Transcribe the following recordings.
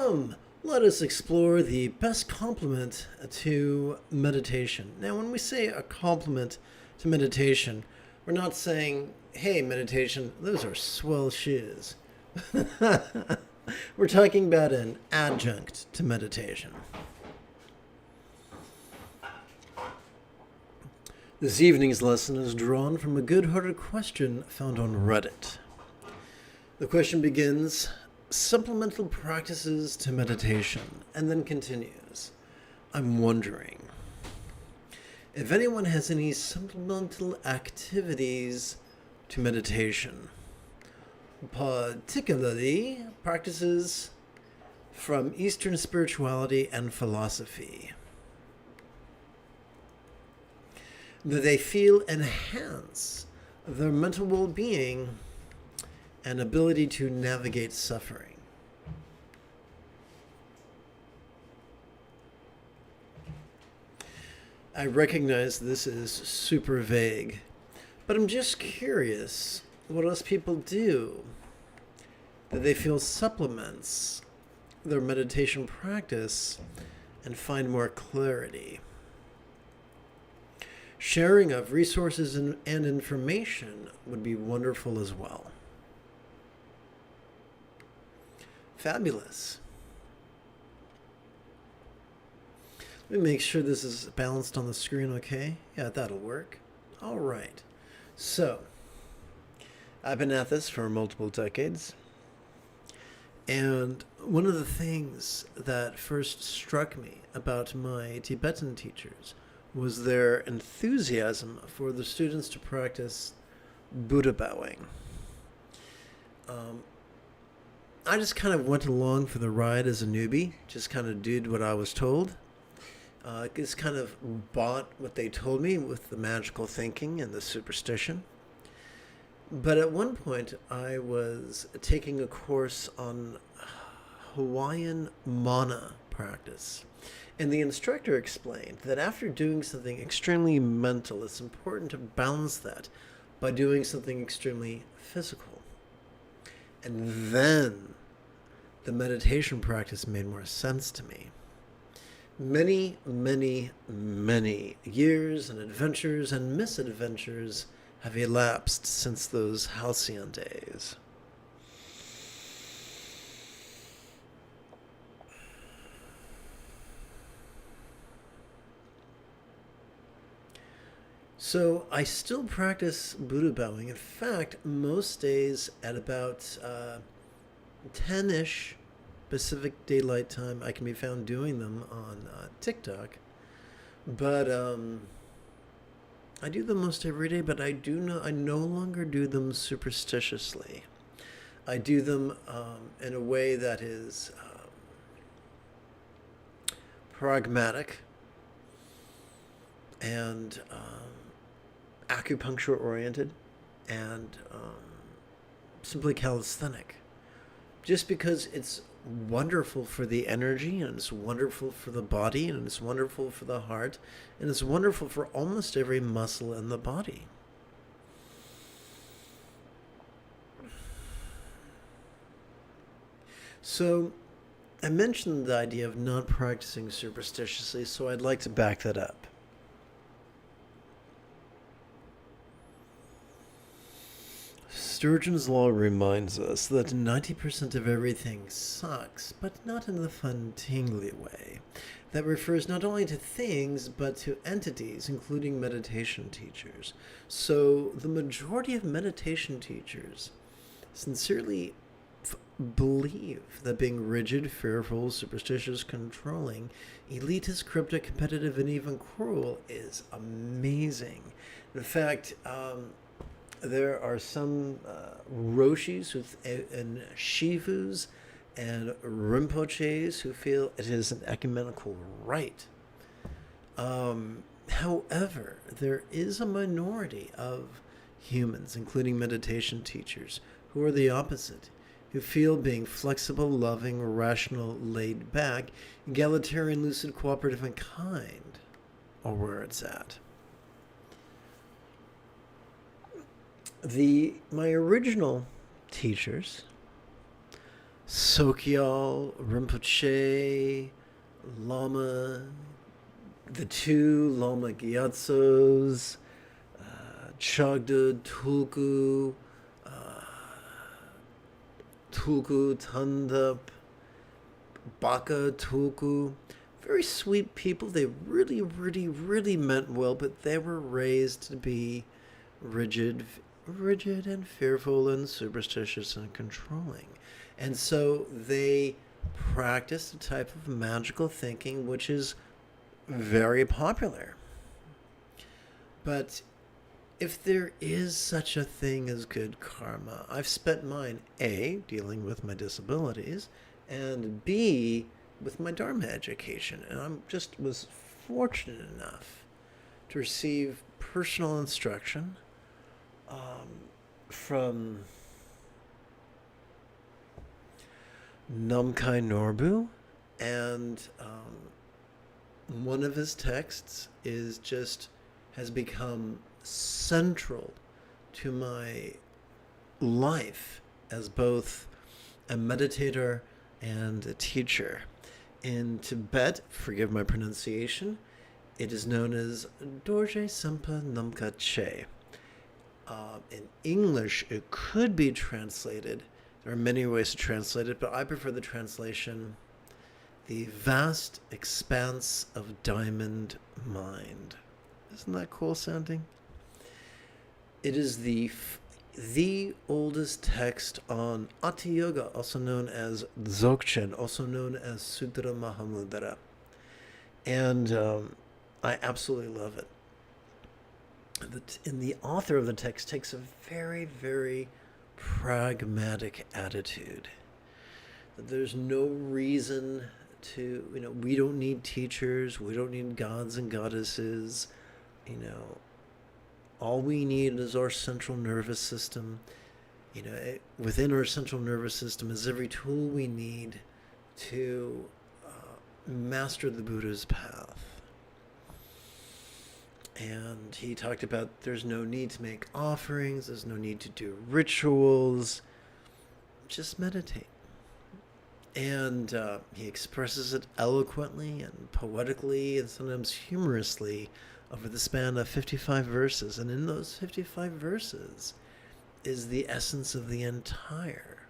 Come, let us explore the best complement to meditation. Now, when we say a complement to meditation, we're not saying, hey, meditation, those are swell shiz. We're talking about an adjunct to meditation. This evening's lesson is drawn from a good-hearted question found on Reddit. The question begins, supplemental practices to meditation, and then continues. I'm wondering if anyone has any supplemental activities to meditation, particularly practices from Eastern spirituality and philosophy, that they feel enhance their mental well-being and ability to navigate suffering. I recognize this is super vague, but I'm just curious what else people do that they feel supplements their meditation practice and find more clarity. Sharing of resources and information would be wonderful as well. Fabulous. Let me make sure this is balanced on the screen, okay? Yeah, that'll work. All right. So, I've been at this for multiple decades. And one of the things that first struck me about my Tibetan teachers was their enthusiasm for the students to practice Buddha bowing. I just kind of went along for the ride as a newbie, just kind of did what I was told. Just kind of bought what they told me with the magical thinking and the superstition. But at one point, I was taking a course on Hawaiian mana practice. And the instructor explained that after doing something extremely mental, it's important to balance that by doing something extremely physical. And then the meditation practice made more sense to me. Many, many, many years and adventures and misadventures have elapsed since those halcyon days. So I still practice Buddha bowing. In fact, most days at about 10-ish Pacific Daylight Time, I can be found doing them on TikTok. But I do them most every day, but I no longer do them superstitiously. I do them in a way that is pragmatic and acupuncture oriented and simply calisthenic. Just because it's wonderful for the energy, and it's wonderful for the body, and it's wonderful for the heart, and it's wonderful for almost every muscle in the body. So I mentioned the idea of not practicing superstitiously, so I'd like to back that up. Sturgeon's Law reminds us that 90% of everything sucks, but not in the fun, tingly way. That refers not only to things, but to entities, including meditation teachers. So the majority of meditation teachers sincerely believe that being rigid, fearful, superstitious, controlling, elitist, cryptic, competitive, and even cruel is amazing. In fact, there are some Roshis and Shivus and Rinpoches who feel it is an ecumenical right. However, there is a minority of humans, including meditation teachers, who are the opposite, who feel being flexible, loving, rational, laid back, egalitarian, lucid, cooperative, and kind are where it's at. My original teachers Sokyal, Rinpoche, Lama, the two Lama Gyatsos, Chagda, Tulku, Tulku, Tundup, Baka, Tulku. Very sweet people. They really, really, really meant well, but they were raised to be rigid and fearful and superstitious and controlling. And so they practiced a type of magical thinking which is very popular. But if there is such a thing as good karma, I've spent mine, A, dealing with my disabilities, and B, with my Dharma education. And I just was fortunate enough to receive personal instruction from Namkai Norbu, and one of his texts has become central to my life as both a meditator and a teacher. In Tibet, forgive my pronunciation, it is known as Dorje Sampa Namka Che. In English, it could be translated. There are many ways to translate it, but I prefer the translation, the vast expanse of diamond mind. Isn't that cool sounding? It is the oldest text on Ati Yoga, also known as Dzogchen, also known as Sutra Mahamudra. And I absolutely love it. And the author of the text takes a very, very pragmatic attitude. That there's no reason to, we don't need teachers, we don't need gods and goddesses, all we need is our central nervous system. Within our central nervous system is every tool we need to master the Buddha's path. And he talked about there's no need to make offerings, there's no need to do rituals, just meditate. And he expresses it eloquently and poetically and sometimes humorously over the span of 55 verses. And in those 55 verses is the essence of the entire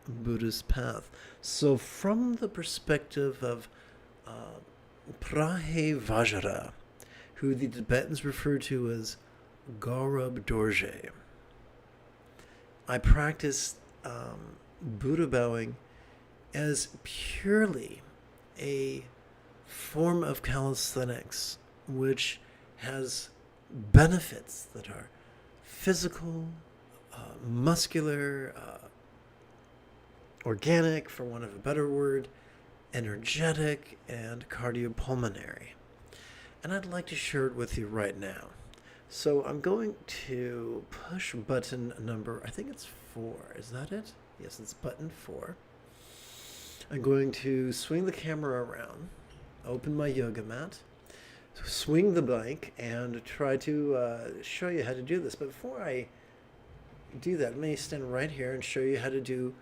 Buddhist path. So from the perspective of Prahe Vajra, who the Tibetans refer to as Gaurab Dorje, I practice Buddha bowing as purely a form of calisthenics, which has benefits that are physical, muscular, organic, for want of a better word, energetic, and cardiopulmonary. And I'd like to share it with you right now. So I'm going to push button number, I think it's 4. Is that it? Yes, it's button 4. I'm going to swing the camera around, open my yoga mat, swing the bike, and try to show you how to do this. But before I do that, let me stand right here and show you how to do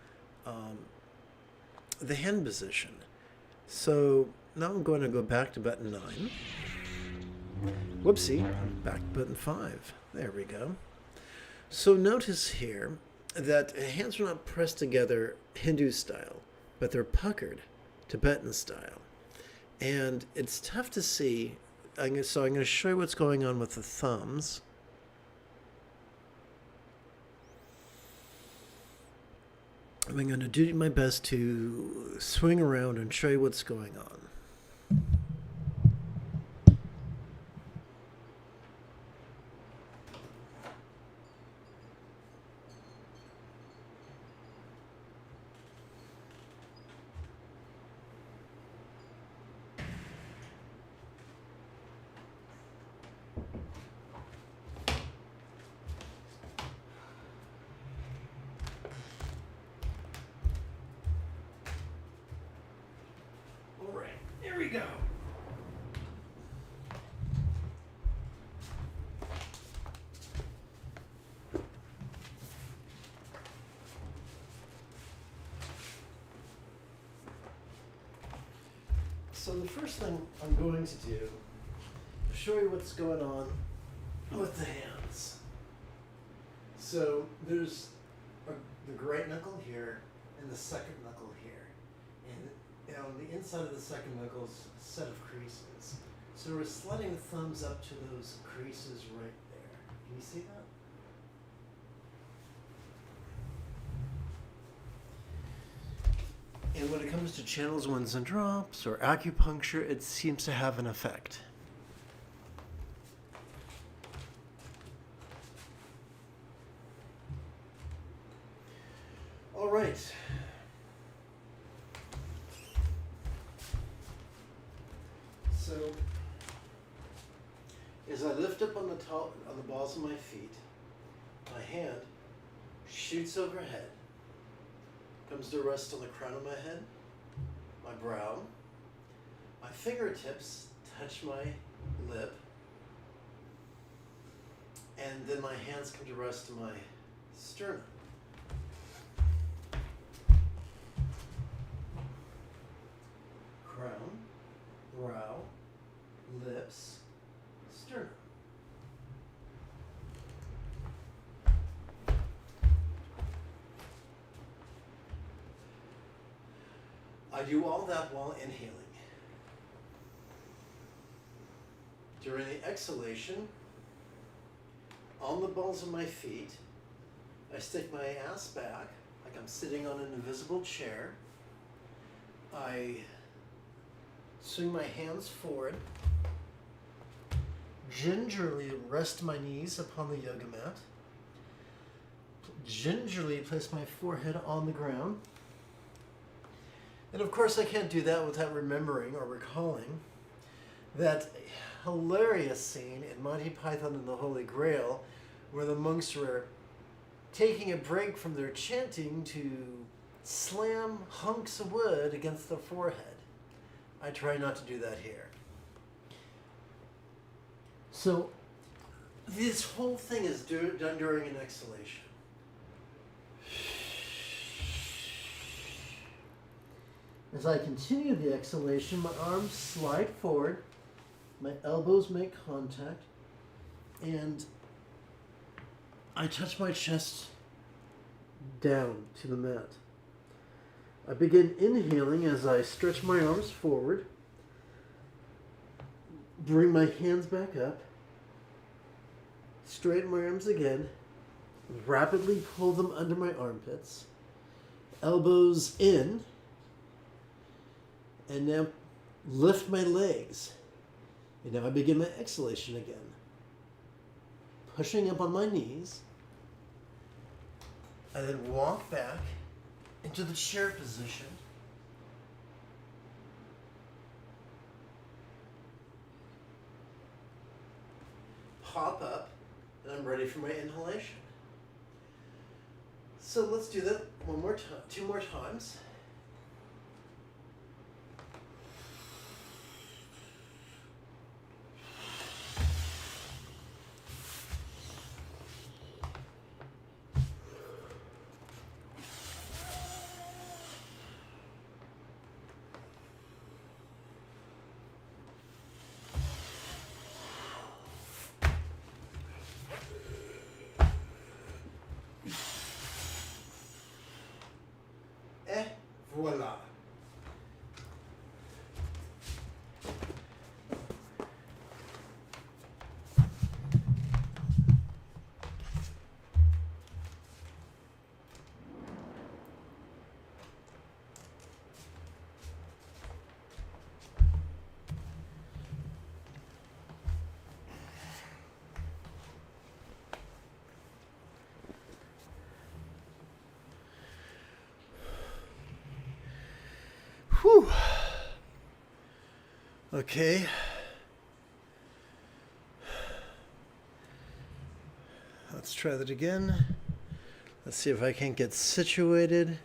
the hand position. So now I'm going to go back to button 9. Whoopsie, back to button 5. There we go. So notice here that hands are not pressed together Hindu style, but they're puckered Tibetan style. And it's tough to see. So I'm going to show you what's going on with the thumbs. I'm going to do my best to swing around and show you what's going on. Here we go. So the first thing I'm going to do is show you what's going on with the hands. So there's the great knuckle here and the second knuckle here. And on the inside of the second knuckle is a set of creases. So we're sliding the thumbs up to those creases right there. Can you see that? And when it comes to channels, ones, and drops, or acupuncture, it seems to have an effect. All right. So, as I lift up on the balls of my feet, my hand shoots overhead. Comes to rest on the crown of my head, my brow. My fingertips touch my lip. And then my hands come to rest on my sternum. Crown, brow, lips, sternum. I do all that while inhaling. During the exhalation, on the balls of my feet, I stick my ass back like I'm sitting on an invisible chair. I swing my hands forward, gingerly rest my knees upon the yoga mat, gingerly place my forehead on the ground. And of course I can't do that without remembering or recalling that hilarious scene in Monty Python and the Holy Grail where the monks were taking a break from their chanting to slam hunks of wood against their forehead. I try not to do that here. So this whole thing is done during an exhalation. As I continue the exhalation, my arms slide forward, my elbows make contact, and I touch my chest down to the mat. I begin inhaling as I stretch my arms forward, bring my hands back up, straighten my arms again, rapidly pull them under my armpits, elbows in, and now lift my legs. And now I begin my exhalation again. Pushing up on my knees. I then walk back into the chair position. Hop up, and I'm ready for my inhalation. So let's do that one more time, 2 more times. Voila. Whew. Okay. Let's try that again. Let's see if I can't get situated.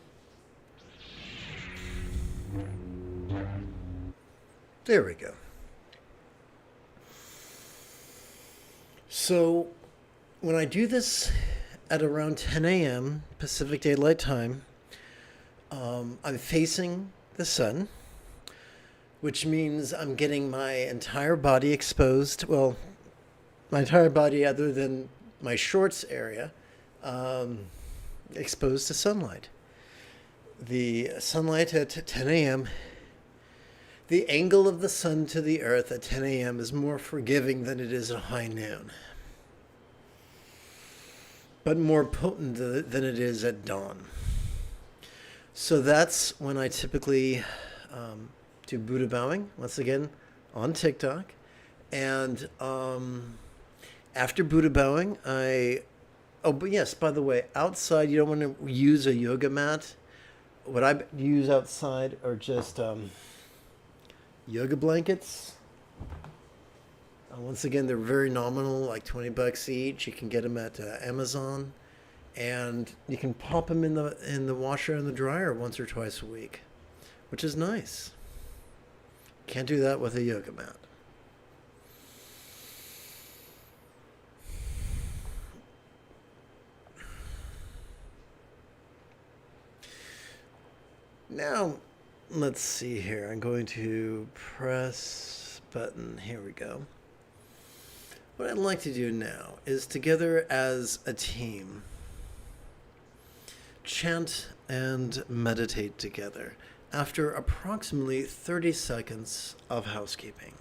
There we go. So when I do this at around 10 a.m. Pacific Daylight Time, I'm facing the sun which means I'm getting my entire body exposed. Well, my entire body, other than my shorts area, exposed to sunlight. The sunlight at 10 a.m., the angle of the sun to the earth at 10 a.m. is more forgiving than it is at high noon, but more potent than it is at dawn. So that's when I typically do Buddha bowing, once again, on TikTok. And after Buddha bowing, but yes, by the way, outside, you don't want to use a yoga mat. What I use outside are just yoga blankets. Once again, they're very nominal, like $20 each. You can get them at Amazon, and you can pop them in the washer and the dryer once or twice a week, which is nice. Can't do that with a yoga mat. Now, let's see here. I'm going to press button. Here we go. What I'd like to do now is, together as a team, chant and meditate together after approximately 30 seconds of housekeeping.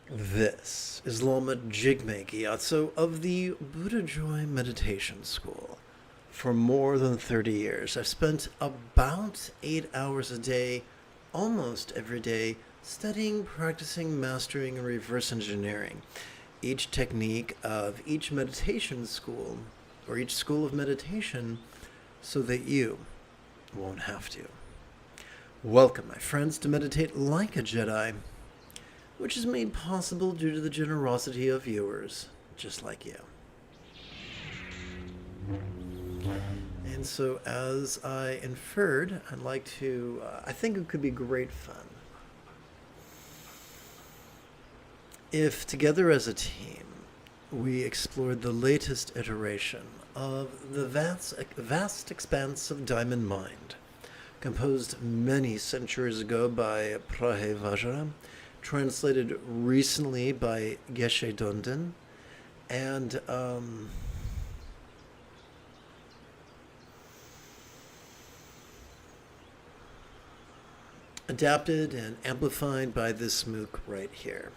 This is Lama Jigme Gyatso of the Buddha Joy Meditation School. For more than 30 years, I've spent about 8 hours a day, almost every day, studying, practicing, mastering, and reverse engineering each technique of each meditation school, or each school of meditation, so that you won't have to. Welcome, my friends, to Meditate Like a Jedi, which is made possible due to the generosity of viewers just like you. And so, as I inferred, I'd like to, I think it could be great fun if, together as a team, we explored the latest iteration of the vast expanse of Diamond Mind, composed many centuries ago by Prahe Vajra, translated recently by Geshe Donden, and adapted and amplified by this MOOC right here.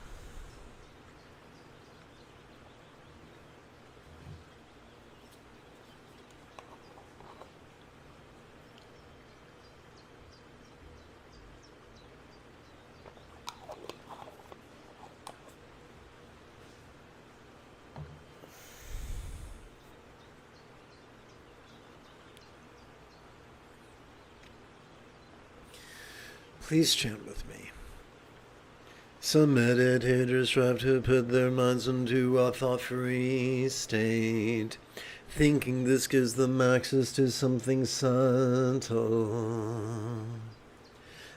Please chant with me. Some meditators strive to put their minds into a thought-free state, thinking this gives them access to something subtle.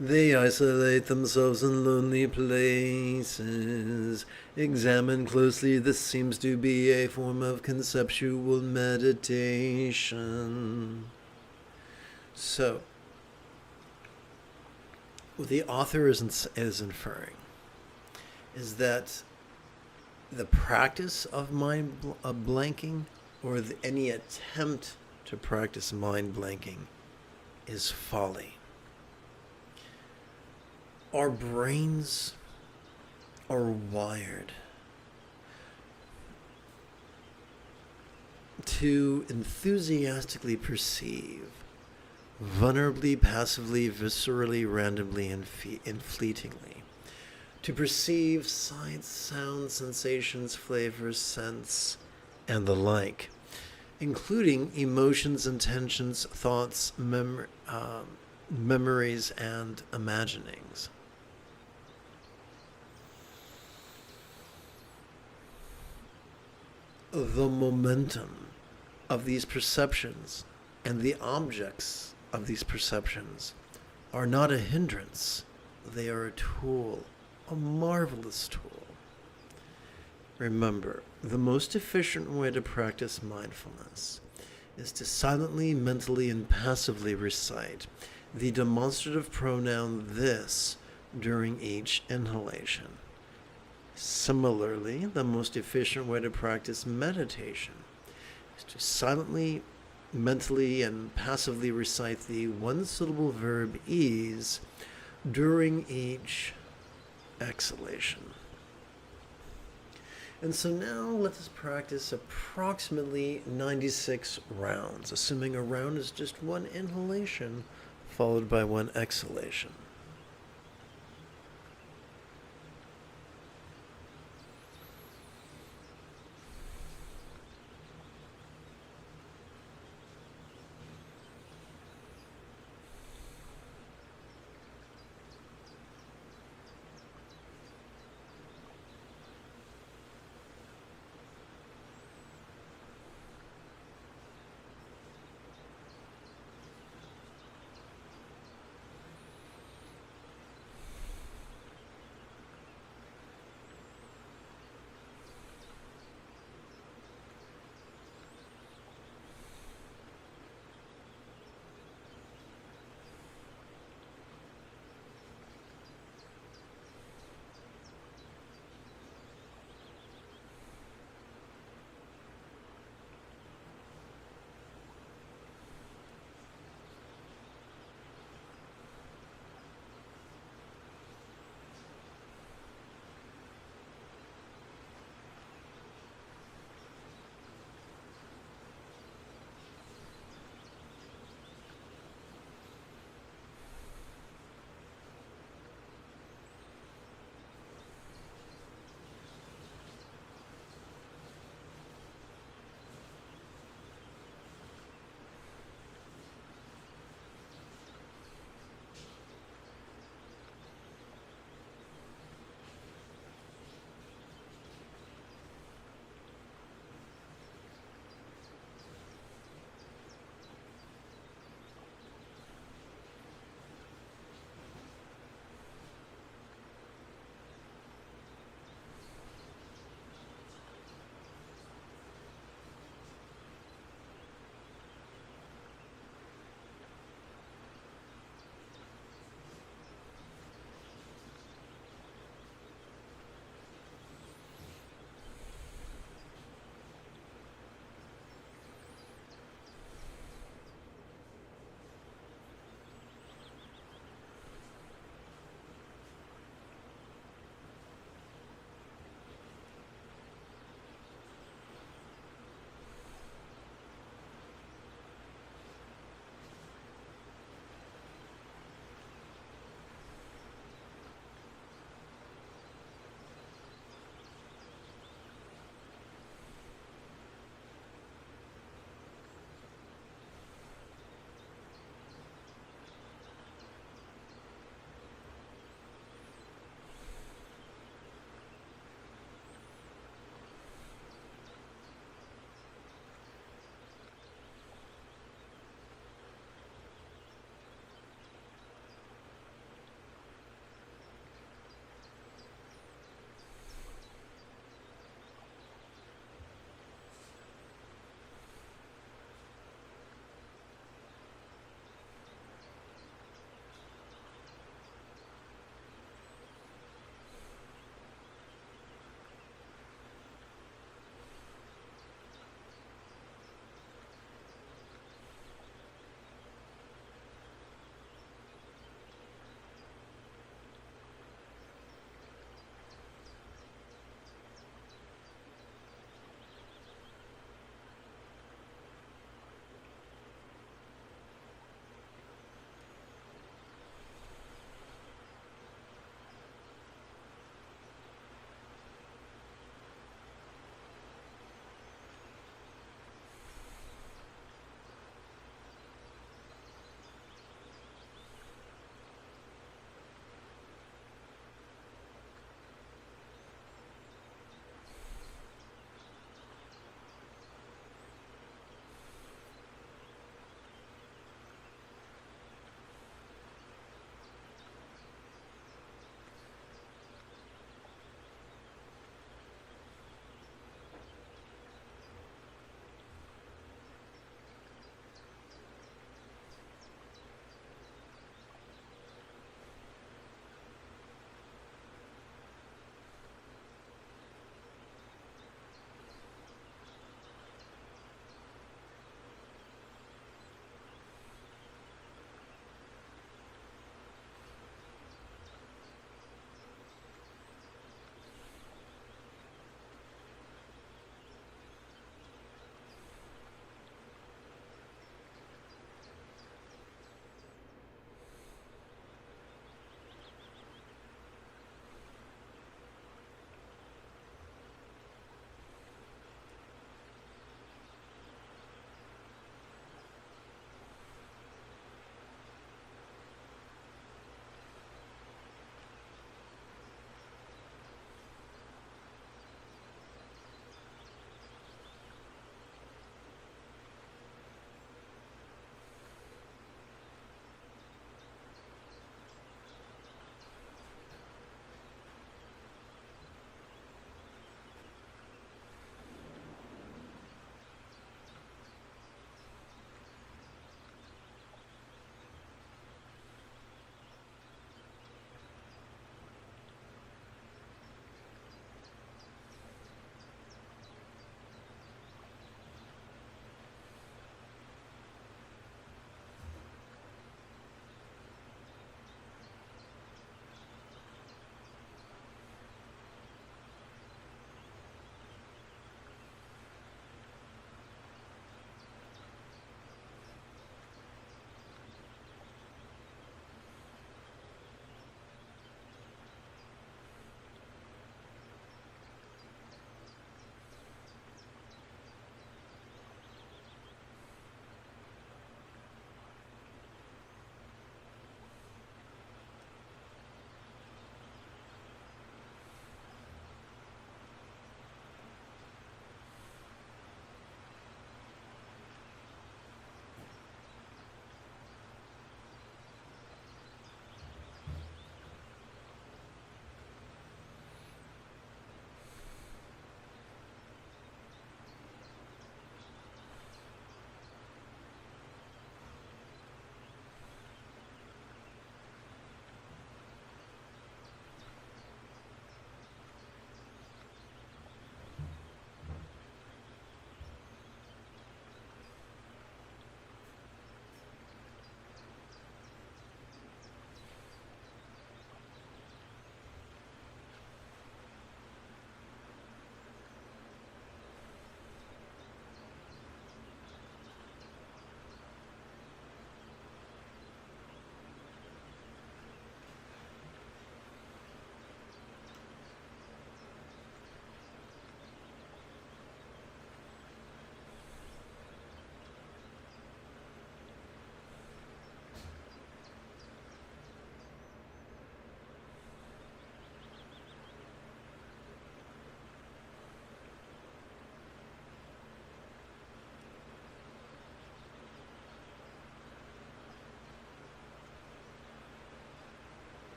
They isolate themselves in lonely places. Examine closely, this seems to be a form of conceptual meditation. So, what the author is inferring is that the practice of mind blanking, or any attempt to practice mind blanking, is folly. Our brains are wired to enthusiastically perceive, vulnerably, passively, viscerally, randomly, and fleetingly. To perceive sights, sounds, sensations, flavors, scents, and the like, including emotions, intentions, thoughts, memories, and imaginings. The momentum of these perceptions and the objects of these perceptions are not a hindrance. They are a tool, a marvelous tool. Remember, the most efficient way to practice mindfulness is to silently, mentally, and passively recite the demonstrative pronoun this during each inhalation. Similarly, the most efficient way to practice meditation is to silently, mentally, and passively recite the one-syllable verb ease during each exhalation. And so now let us practice approximately 96 rounds, assuming a round is just one inhalation followed by one exhalation.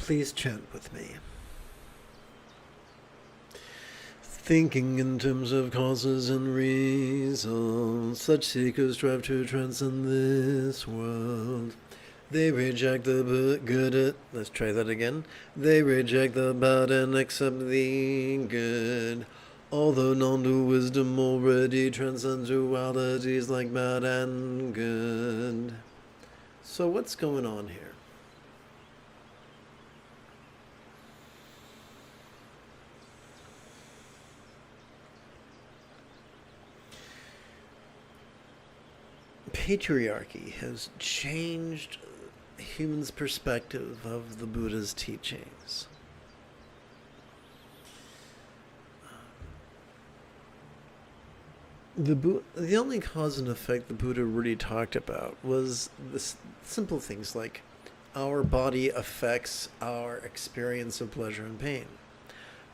Please chant with me. Thinking in terms of causes and reasons, such seekers strive to transcend this world. They reject the good. Let's try that again. They reject the bad and accept the good. Although non-dual wisdom already transcends dualities like bad and good. So what's going on here? Patriarchy has changed humans' perspective of the Buddha's teachings. The only cause and effect the Buddha really talked about was the simple things like our body affects our experience of pleasure and pain.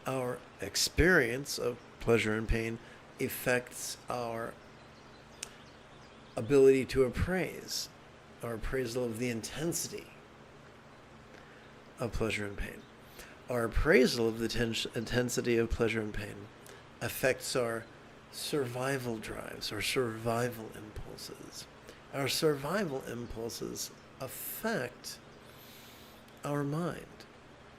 Our experience of pleasure and pain affects our ability to appraise, our appraisal of the intensity of pleasure and pain. Our appraisal of the intensity of pleasure and pain affects our survival drives, our survival impulses. Our survival impulses affect our mind.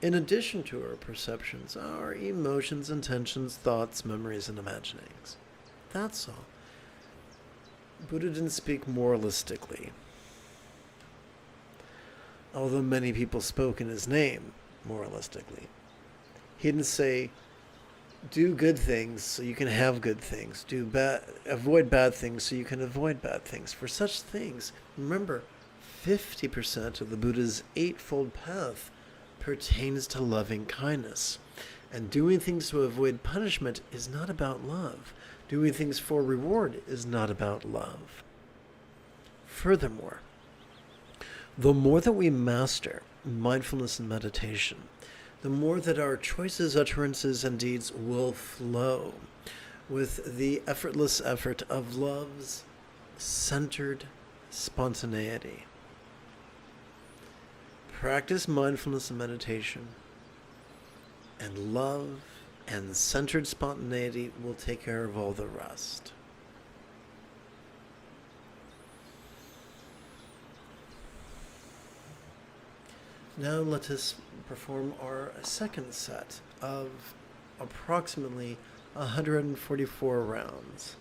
In addition to our perceptions, our emotions, intentions, thoughts, memories, and imaginings. That's all. Buddha didn't speak moralistically, although many people spoke in his name moralistically. He didn't say, do good things so you can have good things. Avoid bad things so you can avoid bad things. For such things, remember, 50% of the Buddha's Eightfold Path pertains to loving kindness. And doing things to avoid punishment is not about love. Doing things for reward is not about love. Furthermore, the more that we master mindfulness and meditation, the more that our choices, utterances, and deeds will flow with the effortless effort of love's centered spontaneity. Practice mindfulness and meditation, and love and centered spontaneity will take care of all the rest. Now let us perform our second set of approximately 144 rounds.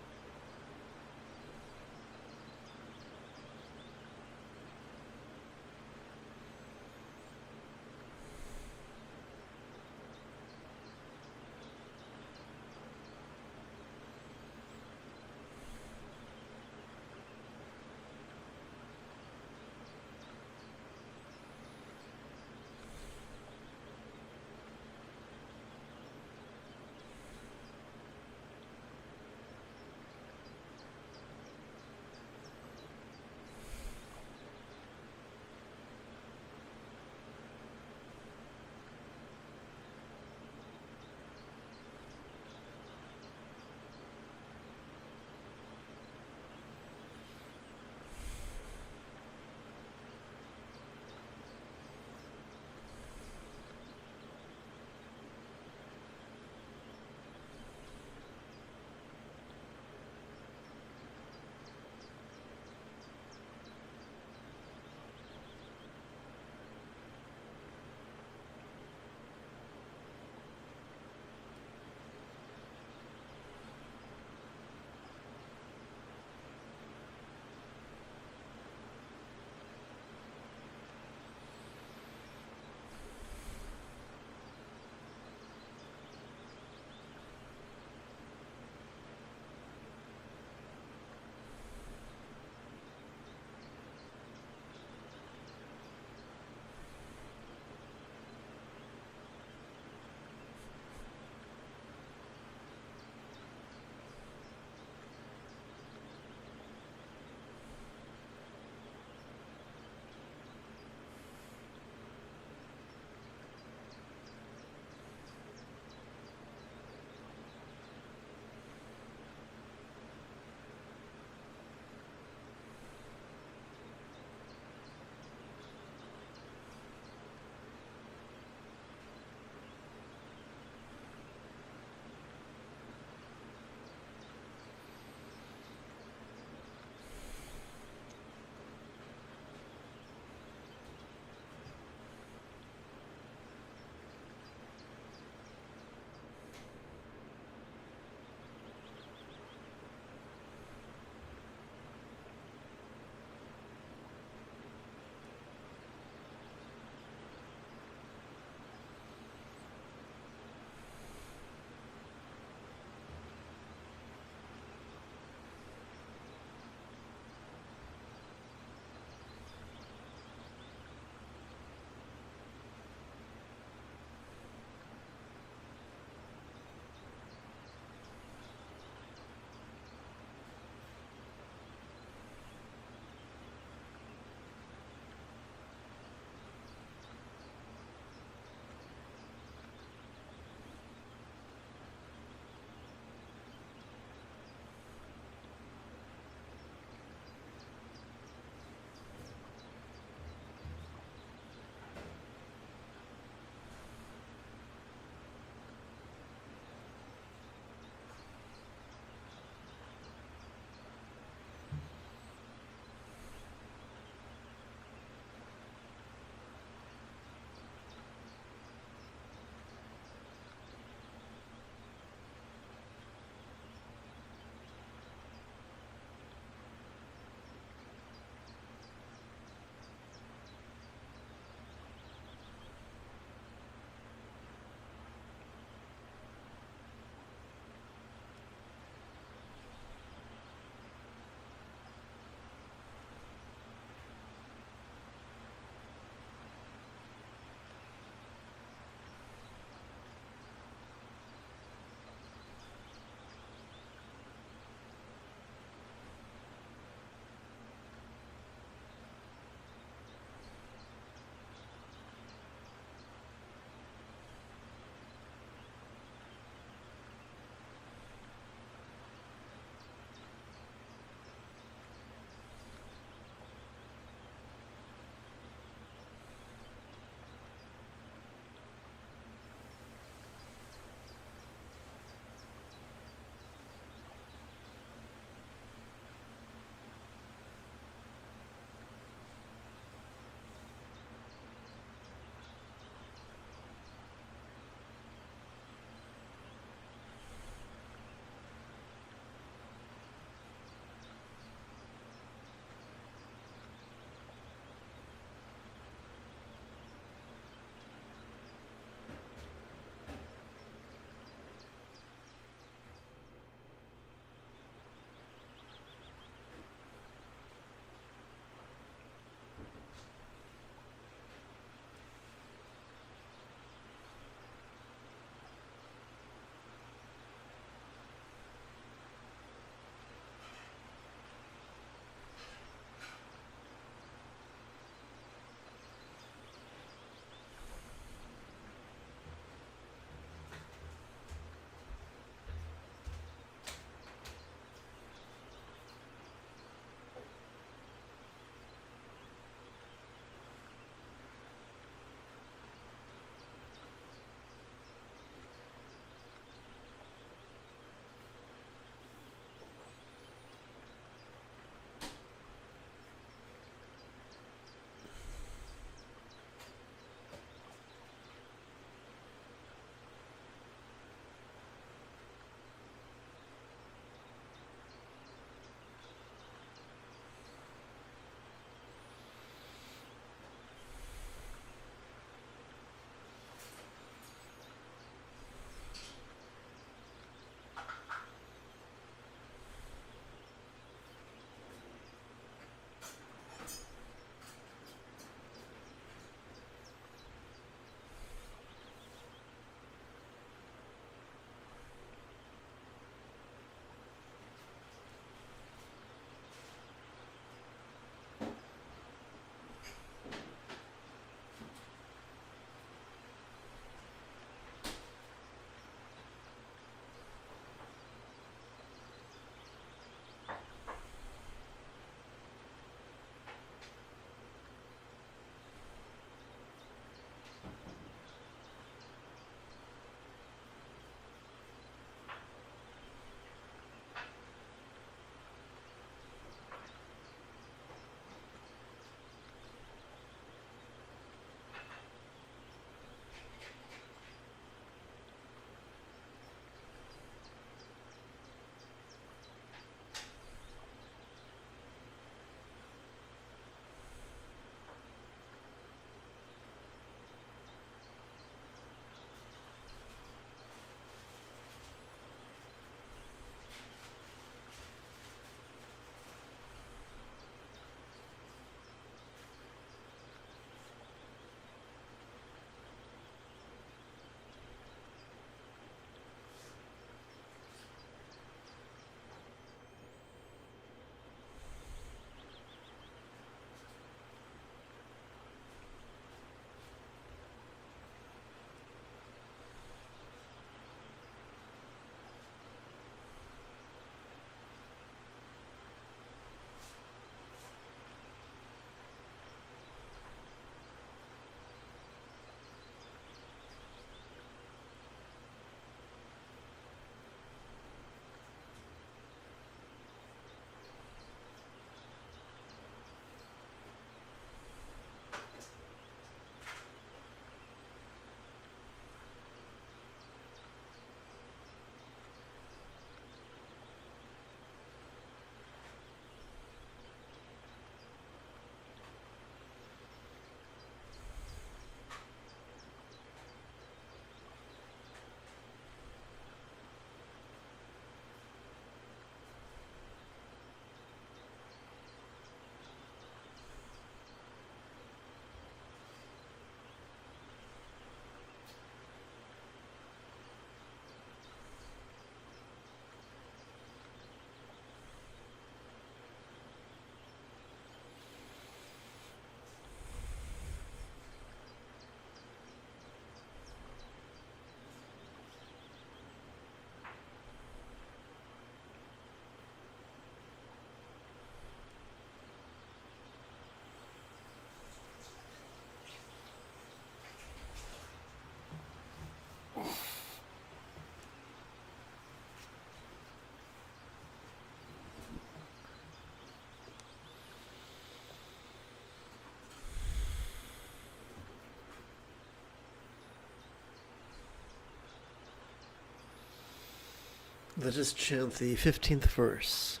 Let us chant the 15th verse.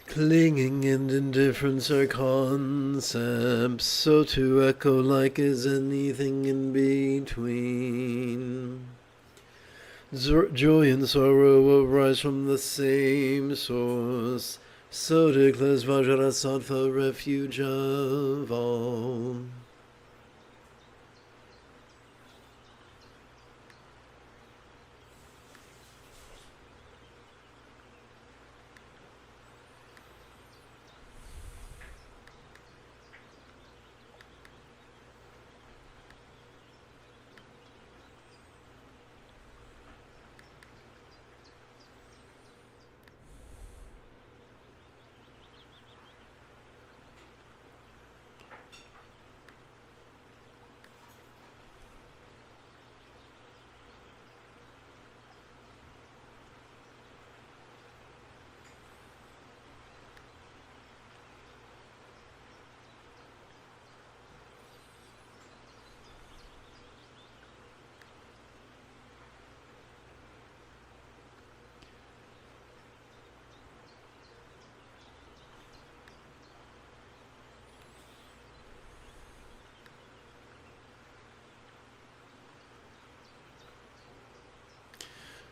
Clinging and indifference are concepts, so to echo like is anything in between. Joy and sorrow arise from the same source, so declares Vajrasattva, refuge of all.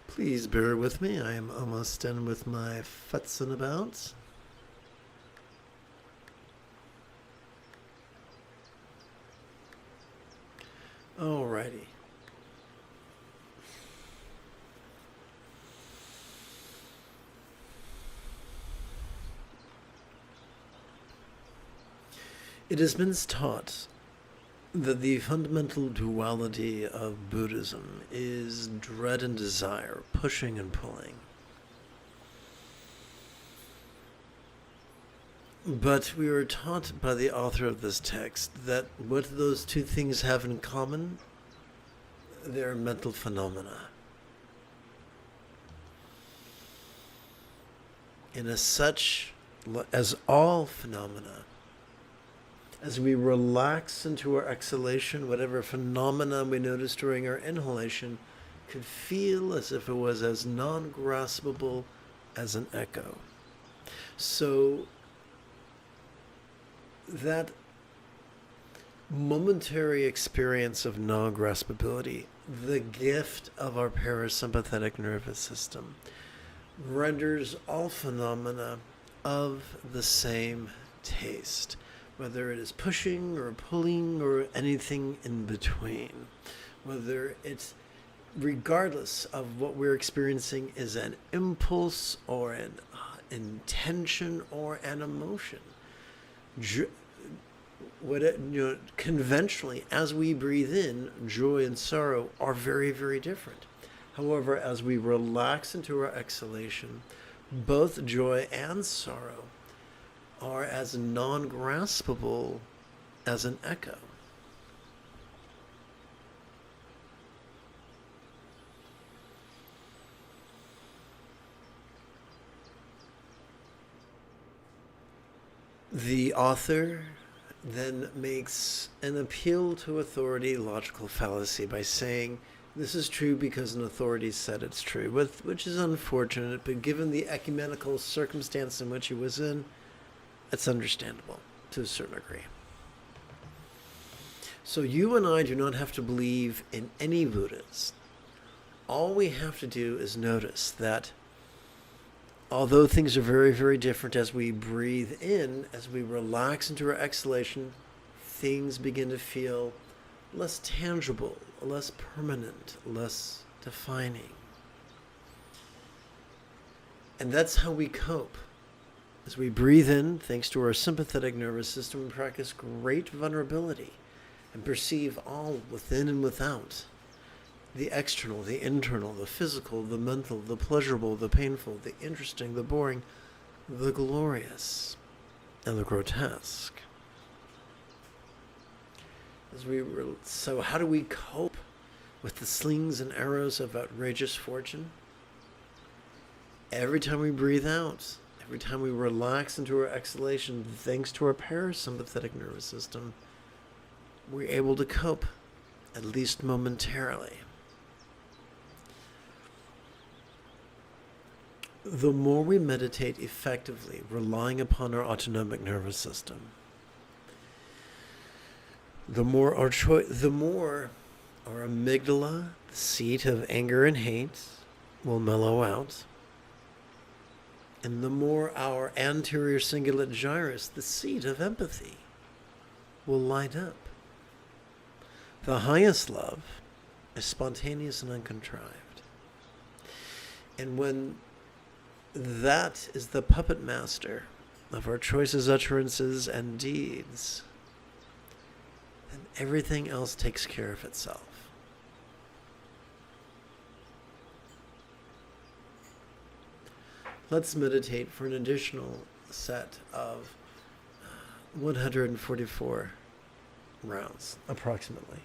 Please bear with me, I am almost done with my futzing about. Alrighty. It has been taught that the fundamental duality of Buddhism is dread and desire, pushing and pulling. But we were taught by the author of this text that what those two things have in common, they're mental phenomena. And as such, as all phenomena, as we relax into our exhalation, whatever phenomena we notice during our inhalation could feel as if it was as non-graspable as an echo. So that momentary experience of non-graspability, the gift of our parasympathetic nervous system, renders all phenomena of the same taste, whether it is pushing or pulling or anything in between, whether it's, regardless of what we're experiencing, is an impulse or an intention or an emotion. Conventionally, as we breathe in, joy and sorrow are very, very different. However, as we relax into our exhalation, both joy and sorrow are as non-graspable as an echo. The author then makes an appeal to authority logical fallacy by saying this is true because an authority said it's true, which is unfortunate, but given the ecumenical circumstance in which he was in, it's understandable to a certain degree. So you and I do not have to believe in any Buddhas. All we have to do is notice that although things are very, very different as we breathe in, as we relax into our exhalation, things begin to feel less tangible, less permanent, less defining. And that's how we cope. As we breathe in, thanks to our sympathetic nervous system, we practice great vulnerability and perceive all within and without. The external, the internal, the physical, the mental, the pleasurable, the painful, the interesting, the boring, the glorious, and the grotesque. So how do we cope with the slings and arrows of outrageous fortune? Every time we breathe out, every time we relax into our exhalation, thanks to our parasympathetic nervous system, we're able to cope, at least momentarily. the more we meditate effectively, relying upon our autonomic nervous system, the more our amygdala, the seat of anger and hate, will mellow out, and the more our anterior cingulate gyrus, the seat of empathy, will light up. The highest love is spontaneous and uncontrived. And when that is the puppet master of our choices, utterances, and deeds, then everything else takes care of itself. Let's meditate for an additional set of 144 rounds, approximately.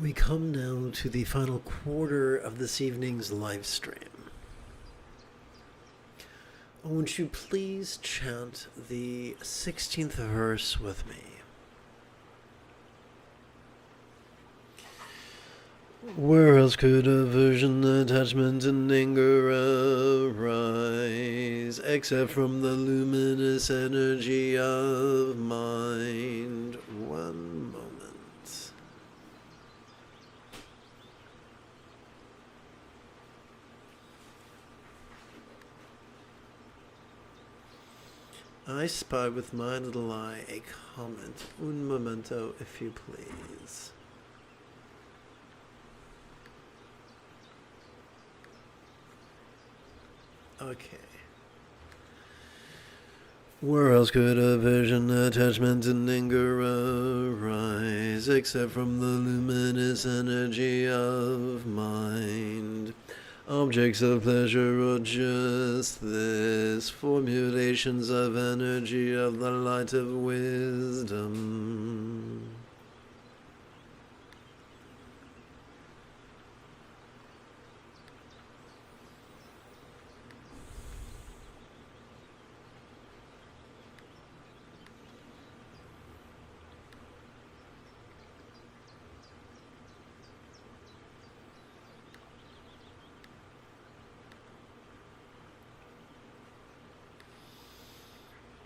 we come now to the final quarter of this evening's live stream. Won't you please chant the 16th verse with me? Where else could aversion, attachment, and anger arise, except from the luminous energy of mind? One moment. I spy with my little eye a comment. Un momento, if you please. Okay. Where else could aversion, attachment, and anger arise, except from the luminous energy of mind? Objects of pleasure or just this, formulations of energy of the light of wisdom.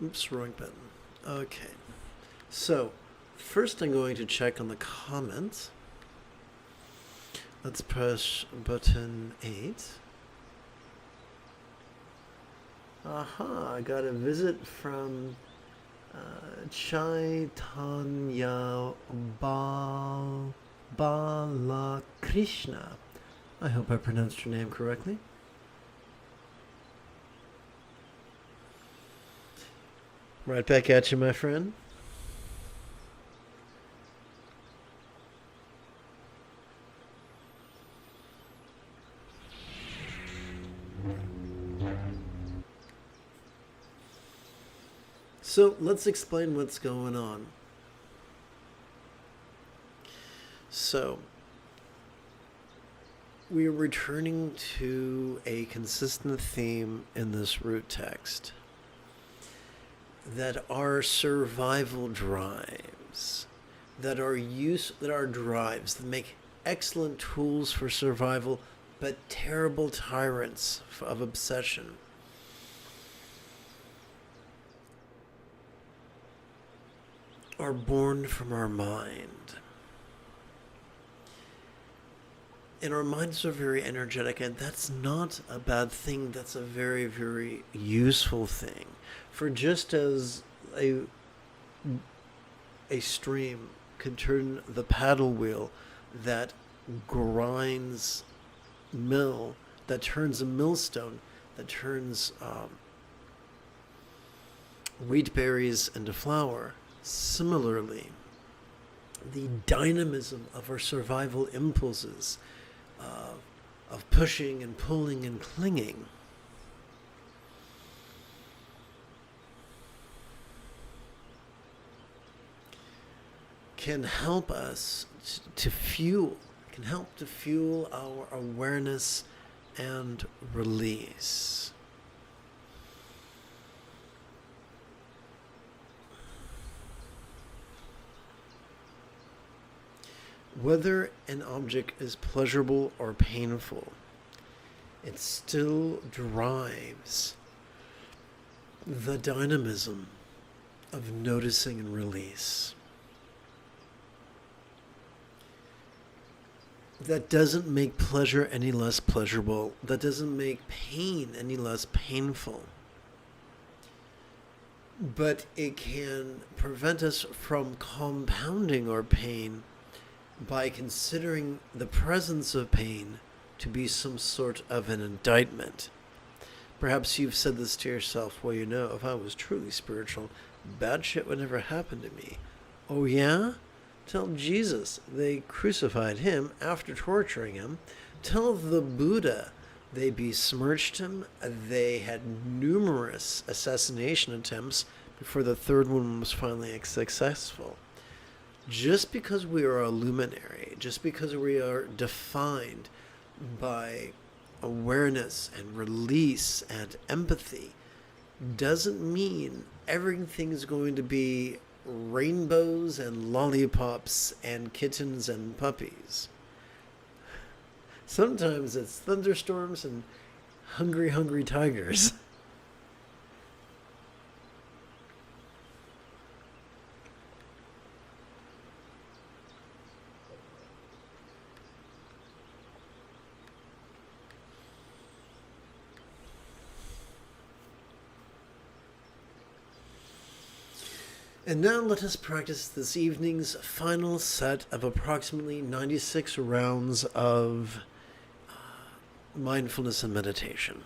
Oops, wrong button. Okay. So, first I'm going to check on the comments. Let's press button 8. Aha, I got a visit from Chaitanya Balakrishna. I hope I pronounced your name correctly. Right back at you, my friend. So let's explain what's going on. So we are returning to a consistent theme in this root text. That are survival drives, that are drives that make excellent tools for survival, but terrible tyrants of obsession. Are born from our mind. And our minds are very energetic, and that's not a bad thing. That's a very, very useful thing. For just as a stream can turn the paddle wheel that grinds mill, that turns a millstone, that turns wheat berries into flour, similarly, the dynamism of our survival impulses, of pushing and pulling and clinging, can help us to fuel our awareness and release. Whether an object is pleasurable or painful, it still drives the dynamism of noticing and release. That doesn't make pleasure any less pleasurable. That doesn't make pain any less painful. But it can prevent us from compounding our pain by considering the presence of pain to be some sort of an indictment. Perhaps you've said this to yourself, well, if I was truly spiritual, bad shit would never happen to me. Oh yeah? Tell Jesus they crucified him after torturing him. Tell the Buddha they besmirched him. They had numerous assassination attempts before the third one was finally successful. Just because we are a luminary, just because we are defined by awareness and release and empathy, doesn't mean everything is going to be rainbows and lollipops and kittens and puppies. Sometimes it's thunderstorms and hungry, hungry tigers. And now let us practice this evening's final set of approximately 96 rounds of mindfulness and meditation.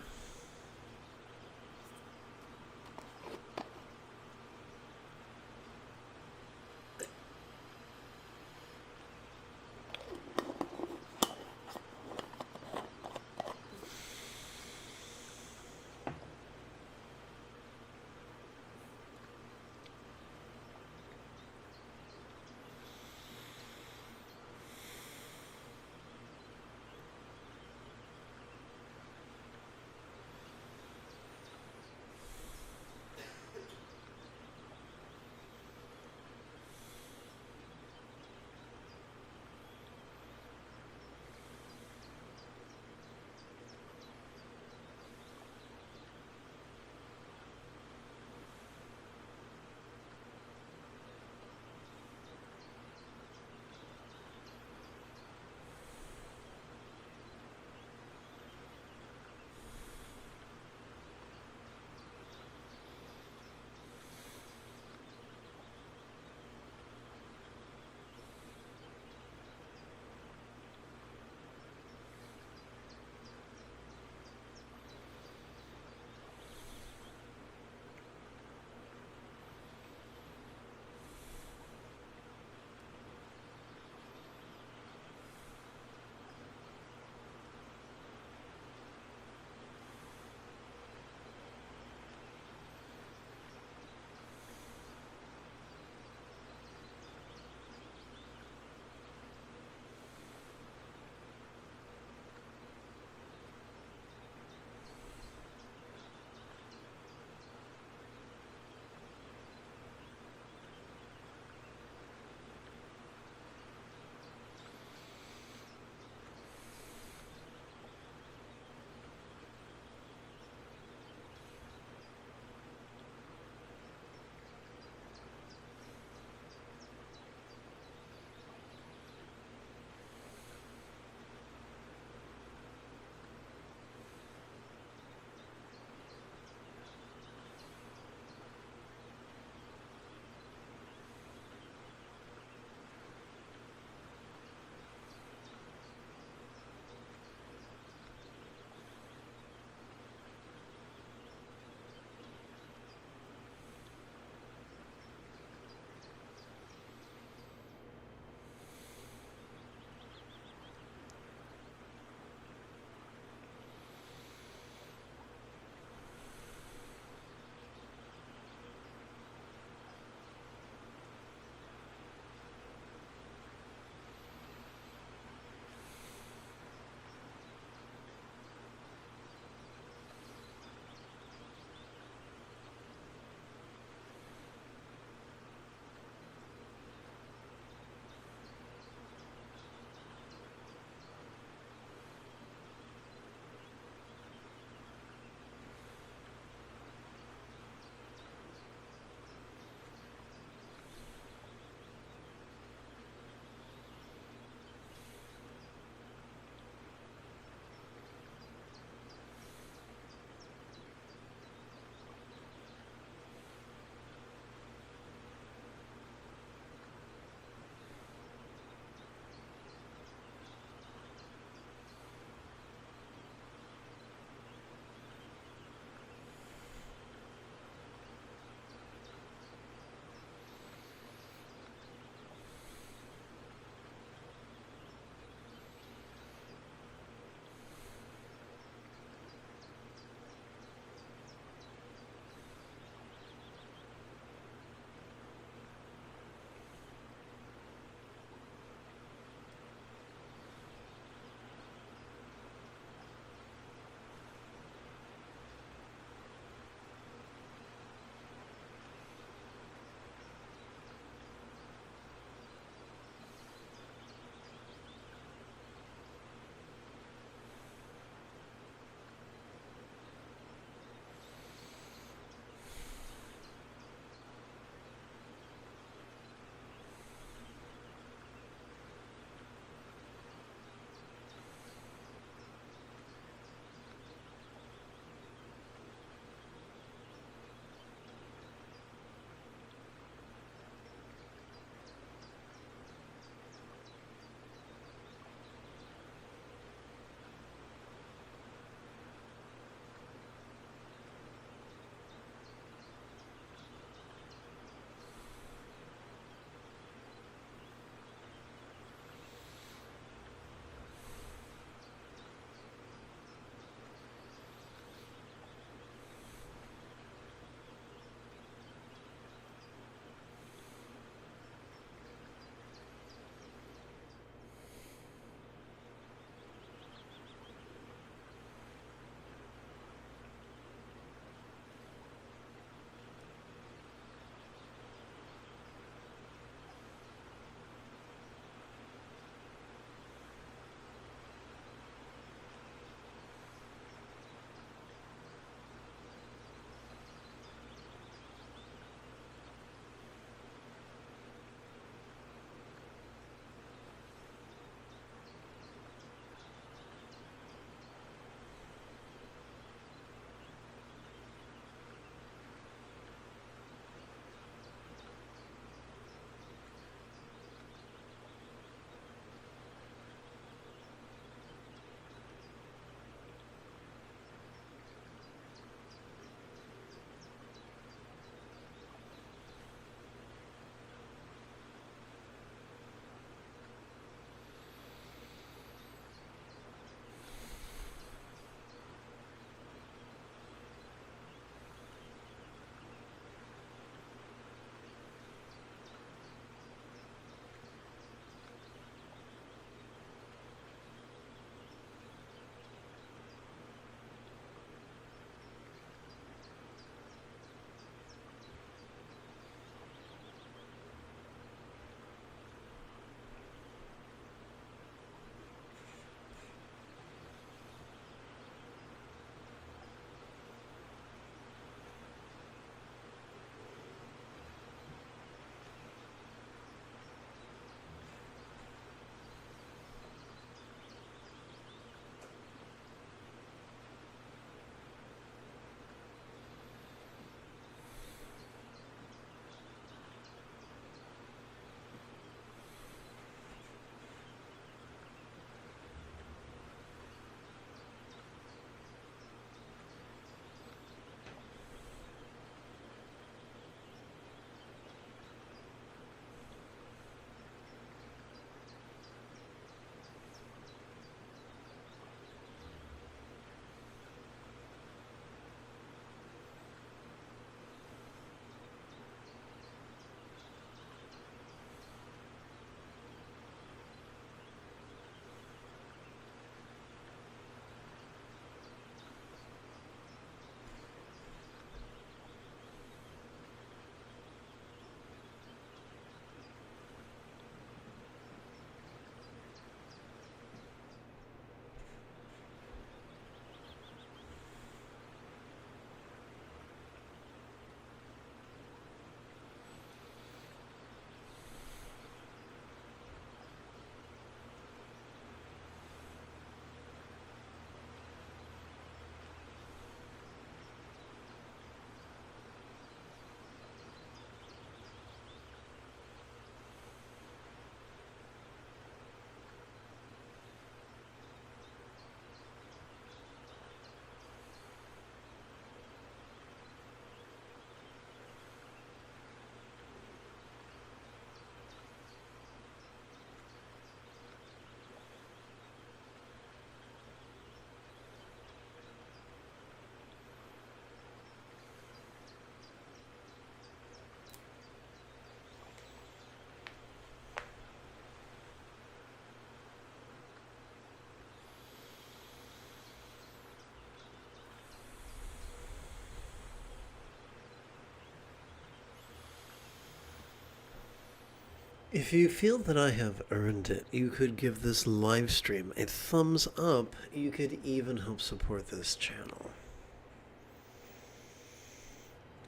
If you feel that I have earned it, you could give this live stream a thumbs up. You could even help support this channel.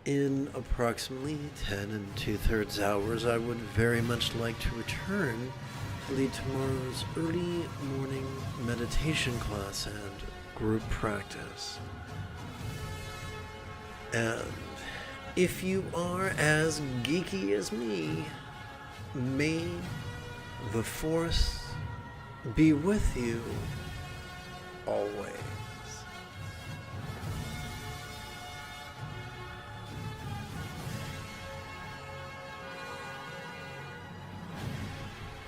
In approximately 10 and 2/3 hours, I would very much like to return to lead tomorrow's early morning meditation class and group practice. And if you are as geeky as me, may the Force be with you always.